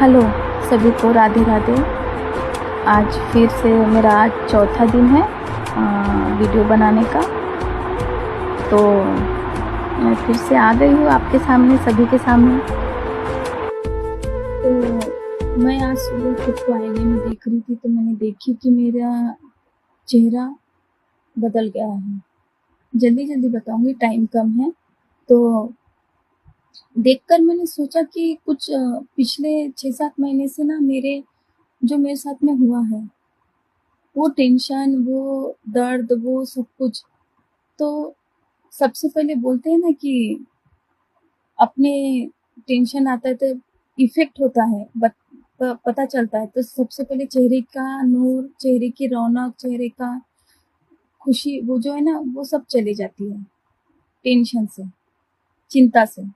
Hello सभी को, राधे राधे। आज फिर से मेरा आज चौथा दिन है वीडियो बनाने का। तो मैं फिर से आ गई हूँ आपके सामने, सभी के सामने। तो मैं आज सुबह खुद को आईने में देख रही थी, तो मैंने देखी कि मेरा चेहरा बदल गया है। जल्दी जल्दी बताऊंगी, टाइम कम है। तो देखकर मैंने सोचा कि कुछ पिछले 6-7 महीने से ना मेरे साथ में हुआ है, वो टेंशन, वो दर्द, वो सब कुछ। तो सबसे पहले बोलते हैं ना कि अपने टेंशन आता है तो इफेक्ट होता है, पता चलता है। तो सबसे पहले चेहरे का नूर, चेहरे की रौनक, चेहरे का खुशी, वो जो है ना, वो सब चली जाती है टेंशन से, चिंता से।